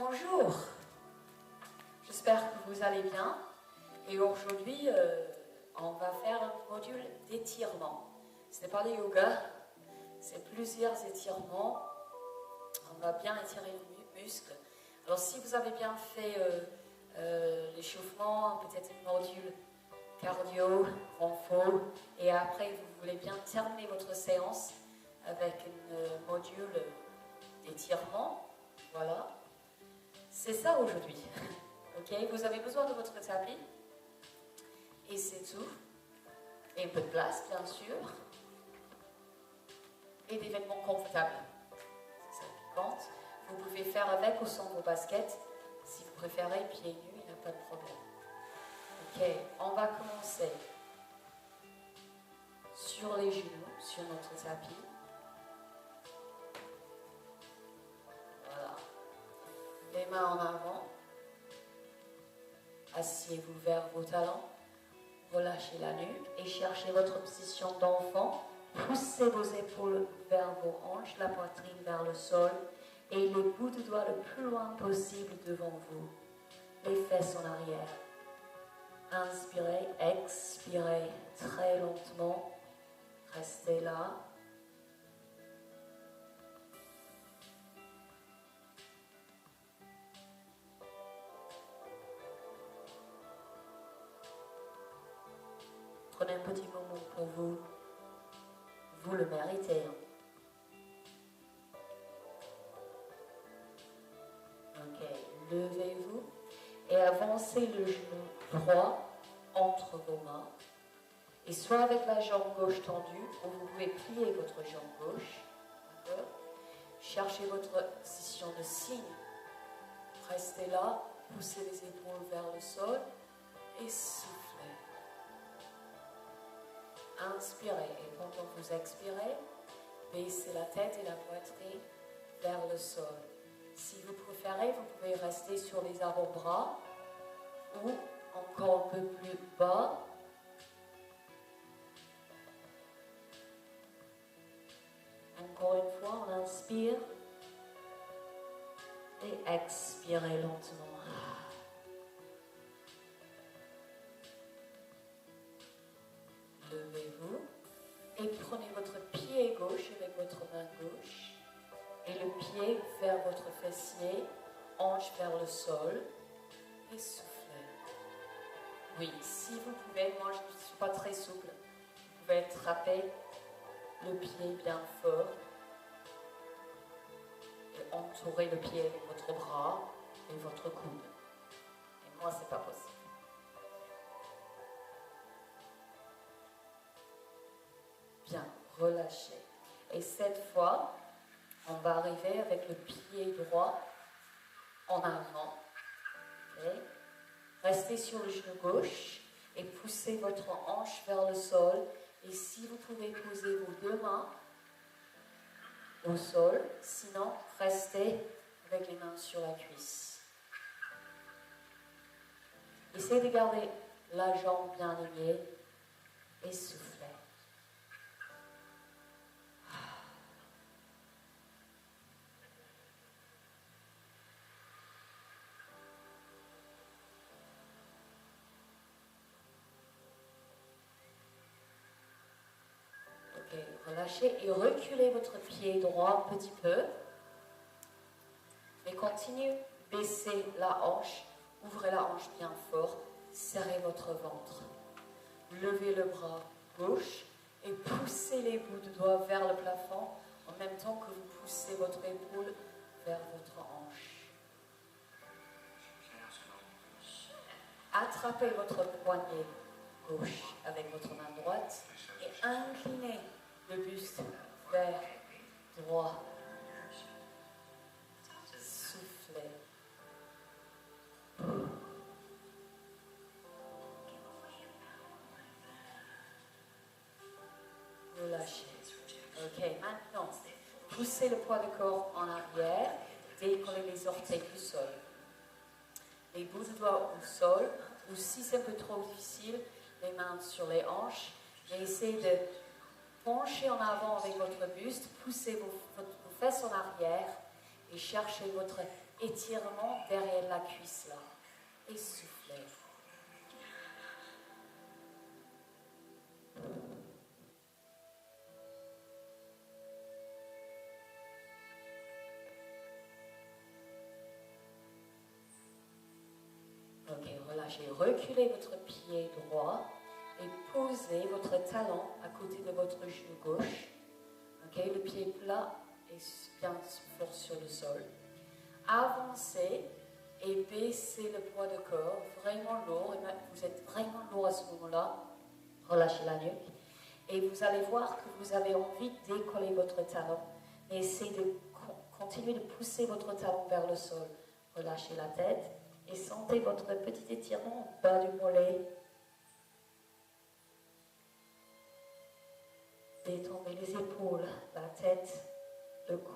Bonjour, j'espère que vous allez bien et aujourd'hui on va faire un module d'étirement. Ce n'est pas le yoga, c'est plusieurs étirements. On va bien étirer les muscles. Alors si vous avez bien fait l'échauffement, peut-être un module cardio, renfort, et après vous voulez bien terminer votre séance avec un module d'étirement, voilà. C'est ça aujourd'hui. Ok, vous avez besoin de votre tapis et c'est tout. Et un peu de place, bien sûr. Et des vêtements confortables. C'est ça qui compte. Vous pouvez faire avec ou sans vos baskets. Si vous préférez pieds nus, il n'y a pas de problème. Ok, on va commencer sur les genoux, sur notre tapis. Voilà. Les mains en avant. Asseyez-vous vers vos talons. Relâchez la nuque et cherchez votre position d'enfant. Poussez vos épaules vers vos hanches, la poitrine vers le sol et les bouts de doigts le plus loin possible devant vous. Les fesses en arrière. Inspirez, expirez très lentement. Restez là. Prenez un petit moment pour vous. Vous le méritez. Ok, levez-vous et avancez le genou droit entre vos mains. Et soit avec la jambe gauche tendue, ou vous pouvez plier votre jambe gauche. Cherchez votre position de cygne. Restez là, poussez les épaules vers le sol et soufflez. Inspirez et pendant que vous expirez, baissez la tête et la poitrine vers le sol. Si vous préférez, vous pouvez rester sur les avant-bras ou encore un peu plus bas. Encore une fois, on inspire et expirez lentement. Levez-vous et prenez votre pied gauche avec votre main gauche et le pied vers votre fessier, hanche vers le sol et soufflez. Oui, si vous pouvez, moi je ne suis pas très souple, vous pouvez attraper le pied bien fort et entourer le pied avec votre bras et votre coude. Et moi, c'est pas possible. Bien, relâchez. Et cette fois, on va arriver avec le pied droit en avant. Okay. Restez sur le genou gauche et poussez votre hanche vers le sol. Et si vous pouvez poser vos deux mains au sol, sinon restez avec les mains sur la cuisse. Essayez de garder la jambe bien liée et soufflez. Ok, relâchez et reculez votre pied droit un petit peu. Et continuez, baissez la hanche, ouvrez la hanche bien fort, serrez votre ventre. Levez le bras gauche et poussez les bouts de doigts vers le plafond en même temps que vous poussez votre épaule vers votre hanche. Attrapez votre poignet gauche avec votre main droite et inclinez le buste vers droit. Soufflez. Relâchez. Ok, maintenant, poussez le poids de corps en arrière, décollez les orteils du sol. Les bouts de doigts au sol, ou si c'est un peu trop difficile, les mains sur les hanches, et essayez de pencher en avant avec votre buste, poussez vos fesses en arrière et cherchez votre étirement derrière la cuisse là. Et soufflez. Ok, relâchez. Reculez votre pied droit et posez votre talon à côté de votre genou gauche. Ok, le pied plat et bien fort sur le sol. Avancez et baissez le poids de corps, vraiment lourd. Et vous êtes vraiment lourd à ce moment-là. Relâchez la nuque. Et vous allez voir que vous avez envie de décoller votre talon. Mais essayez de continuer de pousser votre talon vers le sol. Relâchez la tête et sentez votre petit étirement au bas du mollet. Détendez les épaules, la tête, le cou.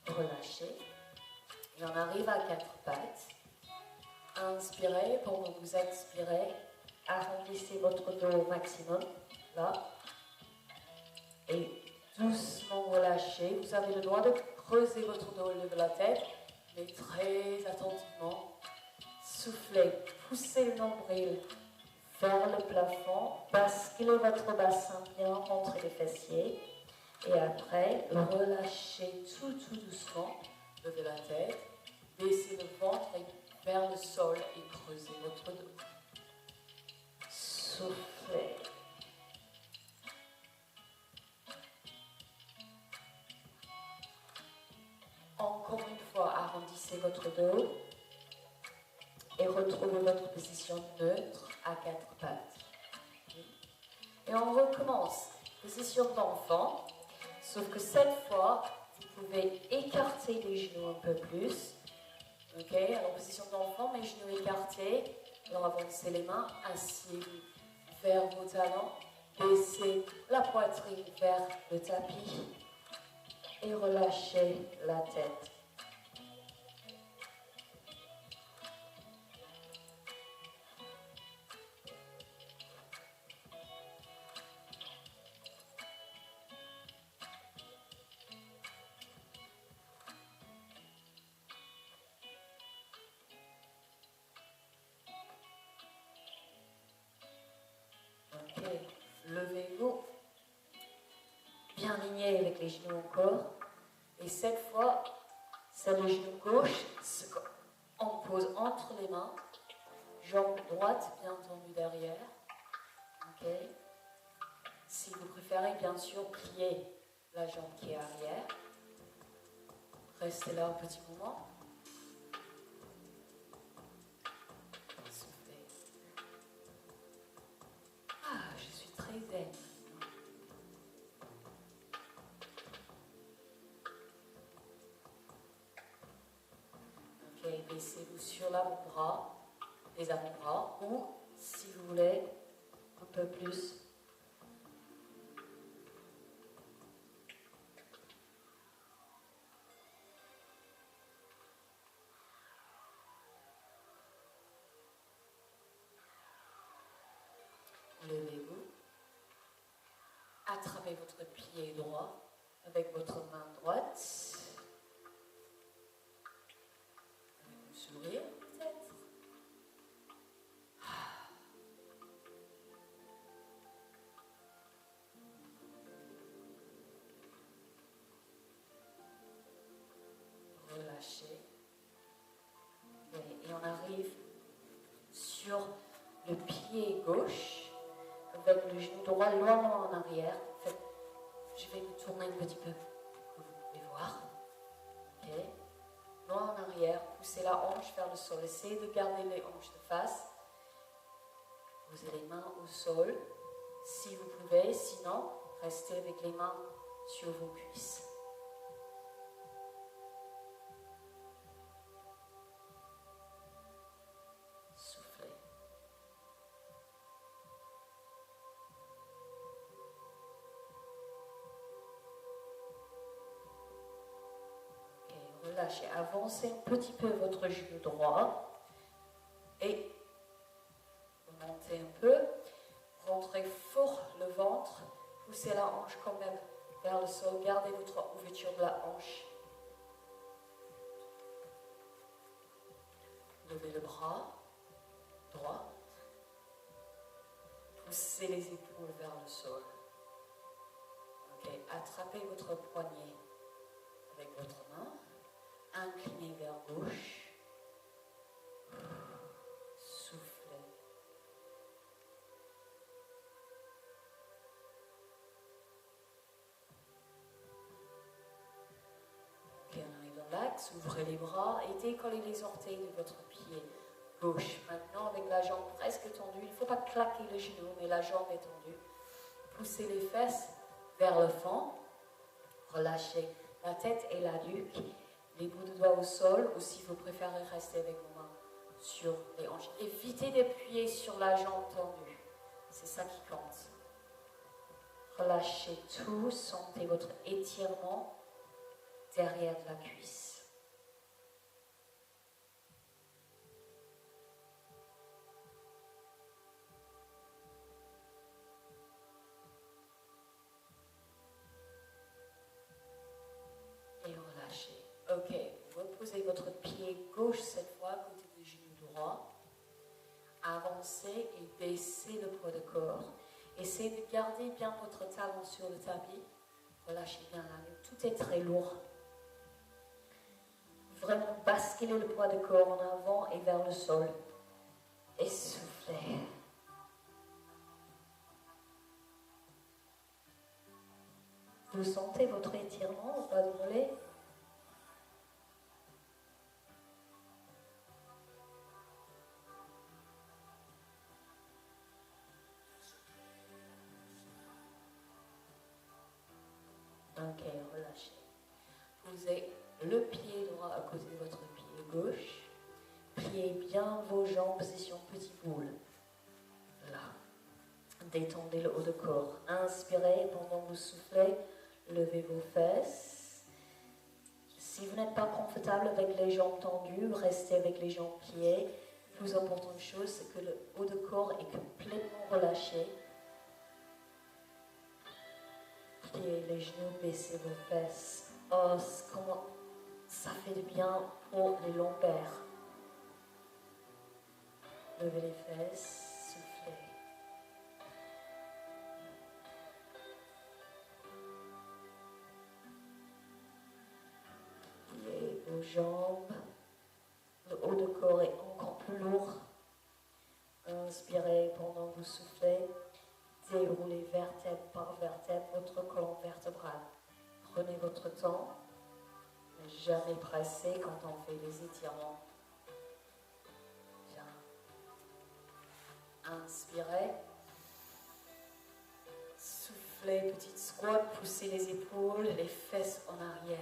Relâchez. Et on arrive à 4 pattes. Inspirez, pendant que vous expirez, arrondissez votre dos au maximum, là. Et doucement relâchez. Vous avez le droit de creuser votre dos, lever la tête, mais très attentivement. Soufflez, poussez le nombril vers le plafond, basculez votre bassin bien entre les fessiers. Et après, relâchez tout doucement. Levez la tête, baissez le ventre vers le sol et creusez votre dos. Soufflez. Encore une fois, arrondissez votre dos et retrouvez votre position neutre à 4 pattes. Et on recommence. Position d'enfant, sauf que cette fois, vous pouvez écarter les genoux un peu plus. Ok, alors position d'enfant, mes genoux écartés. Alors avancez les mains, asseyez-vous vers vos talons. Baissez la poitrine vers le tapis. Et relâchez la tête. Levez-vous, bien aligné avec les genoux encore. Et cette fois, c'est le genou gauche, on pose entre les mains, jambe droite bien tendue derrière. Ok. Si vous préférez, bien sûr, plier la jambe qui est arrière. Restez là un petit moment. Soufflez. Ah, je suis très zen. Ok, baissez-vous sur l'avant-bras, les avant-bras, ou si vous voulez, un peu plus. Levez-vous. Attrapez votre pied droit avec votre main droite. Avec un sourire, peut-être. Relâchez. Et on arrive sur le pied gauche avec le genou droit loin en arrière. En fait, je vais me tourner un petit peu, comme vous pouvez voir. Ok. Loin en arrière, poussez la hanche vers le sol. Essayez de garder les hanches de face. Posez les mains au sol, si vous pouvez. Sinon, restez avec les mains sur vos cuisses. Soufflez. Relâchez, avancez un petit peu votre genou droit et montez un peu, rentrez fort le ventre Poussez la hanche quand même vers le sol. Gardez votre ouverture de la hanche. Levez le bras droit. Poussez les épaules vers le sol. Ok, attrapez votre poignet avec votre main. Inclinez vers gauche. Soufflez. Ok, on arrive dans l'axe. Ouvrez les bras et décollez les orteils de votre pied gauche. Maintenant, avec la jambe presque tendue, il ne faut pas claquer le genou, mais la jambe est tendue. Poussez les fesses vers le fond. Relâchez la tête et la nuque. Les bouts de doigts au sol, ou si vous préférez rester avec vos mains sur les hanches. Évitez d'appuyer sur la jambe tendue. C'est ça qui compte. Relâchez tout. Sentez votre étirement derrière la cuisse. Et relâchez. Ok, reposez votre pied gauche cette fois, côté du genou droit. Avancez et baissez le poids de corps. Essayez de garder bien votre talon sur le tapis. Relâchez bien la nuque. Tout est très lourd. Vraiment basculez le poids de corps en avant et vers le sol. Et soufflez. Vous sentez votre étirement au bas du mollet? Ok, relâchez. Posez le pied droit à côté de votre pied gauche. Pliez bien vos jambes, position petit boule. Là. Détendez le haut de corps. Inspirez pendant que vous soufflez. Levez vos fesses. Si vous n'êtes pas confortable avec les jambes tendues, restez avec les jambes pliées. La plus importante chose, c'est que le haut de corps est complètement relâché. Pliez les genoux, baissez vos fesses. Oh, comment ça fait du bien pour les lombaires. Levez les fesses, soufflez. Pliez vos jambes. Le haut de corps est encore plus lourd. Inspirez pendant que vous soufflez. Déroulez vertèbre par vertèbre votre colonne vertébrale. Prenez votre temps. Ne jamais presser quand on fait les étirements. Bien. Inspirez. Soufflez, petite squat. Poussez les épaules, les fesses en arrière.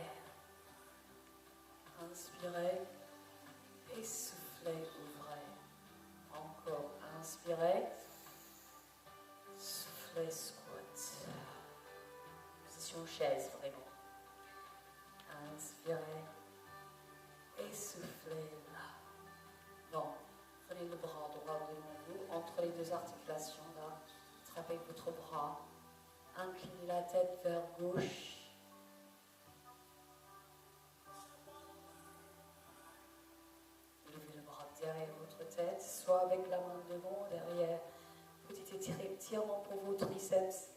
Inspirez. Et soufflez, ouvrez. Encore. Inspirez. Soufflez, squat. Position chaise, vraiment. Inspirez. Et soufflez là. Bon. Prenez le bras droit devant vous, entre les deux articulations là. Attrapez votre bras. Inclinez la tête vers gauche. Levez le bras derrière votre tête, soit avec la main devant, derrière. Petit étirement pour vos triceps.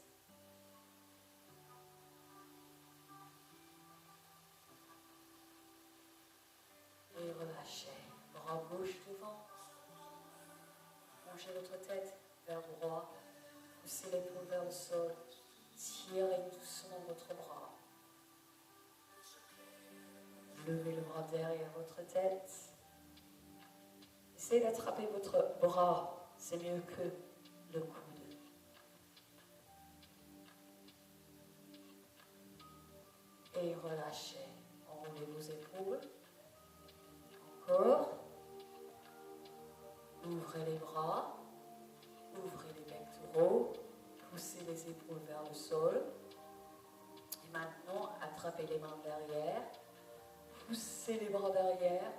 Et relâchez. Bras gauche devant. Penchez votre tête vers droit. Poussez l'épaule vers le sol. Tirez doucement votre bras. Levez le bras derrière votre tête. Essayez d'attraper votre bras. C'est mieux que le coude. Et relâchez. Enroulez vos épaules. Encore. Ouvrez les bras. Ouvrez les pectoraux. Poussez les épaules vers le sol. Et maintenant, attrapez les mains derrière. Poussez les bras derrière.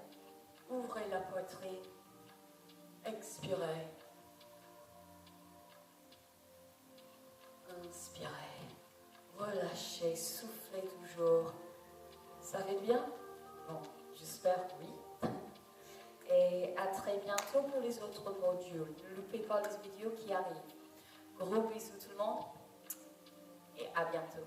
Ouvrez la poitrine. Expirez. Inspirez. relâchez, soufflez toujours. Ça va bien? Bon, j'espère que oui. Et à très bientôt pour les autres modules. Ne loupez pas les vidéos qui arrivent. Gros bisous tout le monde et à bientôt.